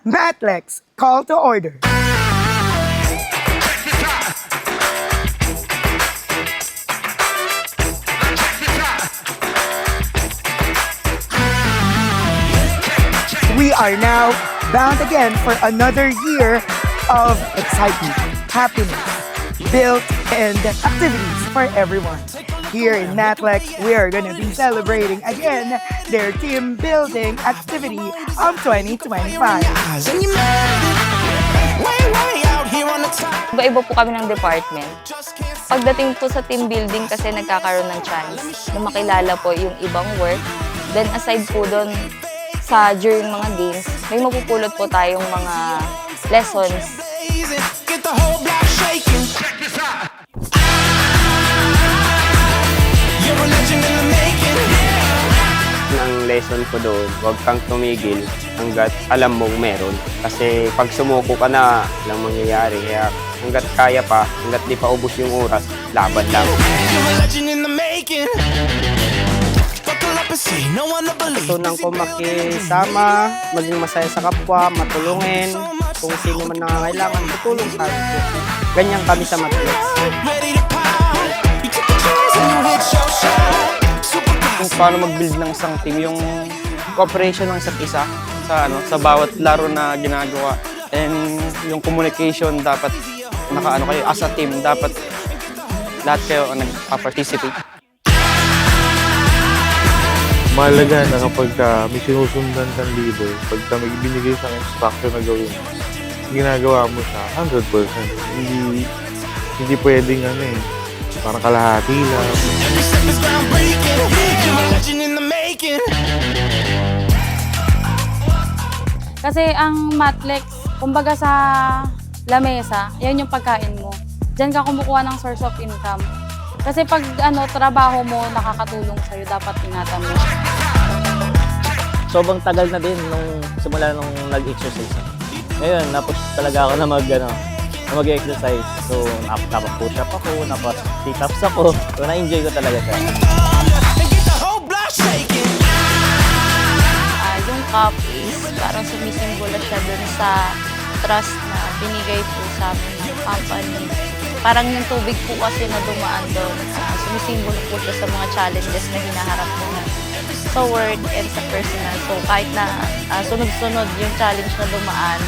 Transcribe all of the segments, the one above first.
Matlex, call to order. We are now bound again for another year of excitement, happiness, built, and activities for everyone. Here in Matlex, we are going to be celebrating again their team building activity of 2025. Iba-iba po kami ng department. Pagdating po sa team building kasi nagkakaroon ng chance na makilala po yung ibang work. Then aside po doon, during mga games, may mapupulot po tayong mga lessons. Ang lesson ko doon, huwag kang tumigil hanggat alam mong meron. Kasi pag sumuko ka na, walang mangyayari. Kaya hanggat kaya pa, hanggat di pa ubos yung oras, laban lang. Tutunan ko makisama, maging masaya sa kapwa, matulungin. Kung sino man nangangailangan, tutulong tayo. Ganyan kami sa Matlex. Kung paano mag-build ng isang team, yung cooperation ng isa't isa sa bawat laro na ginagawa. And yung communication dapat kayo as a team, dapat lahat kayo nagpa-participate. Mahalaga na kapag may sinusundan kang leader, pagka may binigay sa instruction na gawin, ginagawa mo siya 100%. Hindi pwedeng parang kalahati lang. Kasi ang Matlex, kumbaga sa lamesa, yan yung pagkain mo. Diyan ka kumukuha ng source of income. Kasi pag trabaho mo nakakatulong sa'yo, dapat ingatan mo. Sobrang tagal na din simula nung nag-exercise. Ngayon, napos talaga ako na mag-exercise. So, napa-push up ako, napa-sit ups ako. So, na-enjoy ko talaga siya. Yung cup is parang sumisimbolo siya dun sa trust na binigay po sa amin ng company. Parang yung tubig po kasi na dumaan doon, sumisimbolo po siya sa mga challenges na hinaharap po natin sa work and sa personal. So kahit na sunod-sunod yung challenge na dumaan,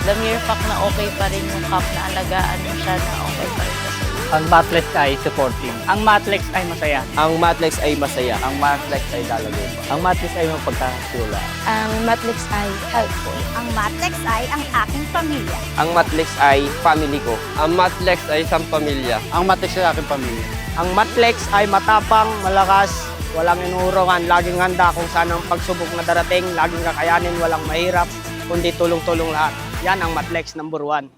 the mere fact na okay pa rin yung cup, na alagaan mo siya, na okay pa rin siya. Ang Matlex ay supporting. Ang Matlex ay masaya. Ang Matlex ay masaya. Ang Matlex ay lalagay. Ang Matlex ay mapagkakasula. Ang Matlex ay helpful. Ang Matlex ay ang aking pamilya. Ang Matlex ay family ko. Ang Matlex ay isang pamilya. Ang Matlex ay aking pamilya. Ang Matlex ay matapang, malakas, walang inuurungan, laging handa kung saan ang pagsubok na darating, laging kakayanin, walang mahirap, kundi tulong-tulong lahat. Yan ang Matlex number 1.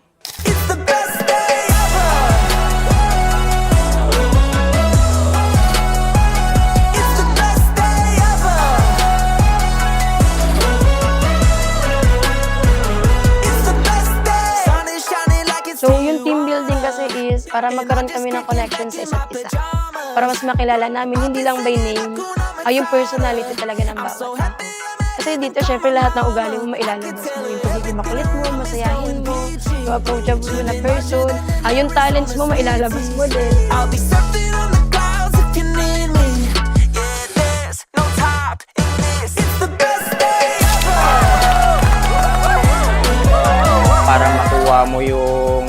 So yung team building kasi is para magkaroon kami ng connection sa isa't isa. Para mas makilala namin, hindi lang by name, yung personality talaga ng bawat tao. Kasi dito, syempre lahat ng ugali mo mailalabas mo. Yung pagiging makulit mo, masayahin mo, yung approachable mo na person, yung talents mo mailalabas mo din. Para makuha mo yung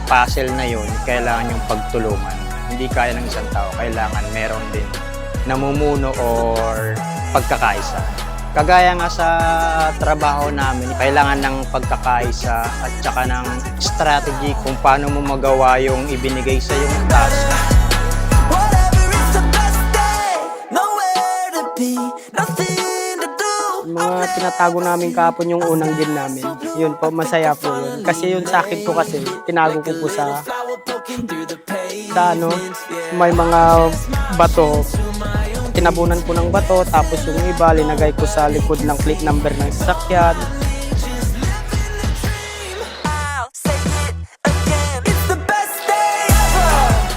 puzzle na yun, kailangan yung pagtulungan. Hindi kaya ng isang tao, kailangan meron din namumuno or pagkakaisa. Kagaya nga sa trabaho namin, kailangan ng pagkakaisa at saka ng strategy kung paano mo magawa yung ibinigay sa yung task. Mga tinatago namin kahapon yung unang game namin. Yun po, masaya po yun. Kasi yun sa akin po kasi, tinago ko po sa may mga bato. Tinabunan ko ng bato, tapos yung iba, linagay ko sa likod ng plate number ng sasakyan.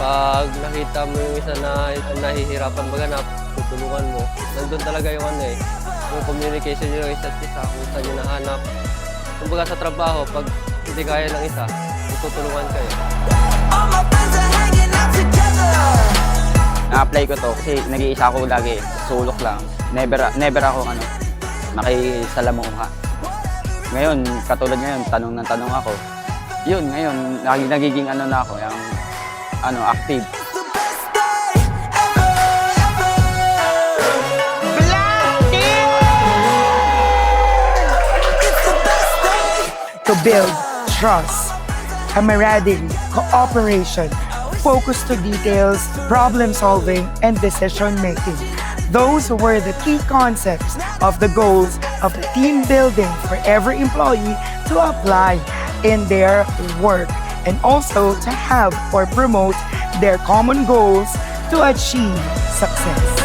Pag nakita mo yung isa na nahihirapan maganap, tutulungan mo. Nandun talaga yung yung communication nyo yung isa't isa, kung saan nyo nahanap, Kumbaga sa trabaho, pag hindi kaya ng isa, tutulungan kayo. Na-apply ko to kasi nag-iisa ako lagi, sulok lang. Never ako makisalamuha. Ngayon, katulad ngayon, tanong ng tanong ako. Yun, ngayon, nagiging na ako, yung active. To build trust, camaraderie, cooperation, focus to details, problem solving, and decision making. Those were the key concepts of the goals of the team building for every employee to apply in their work and also to have or promote their common goals to achieve success.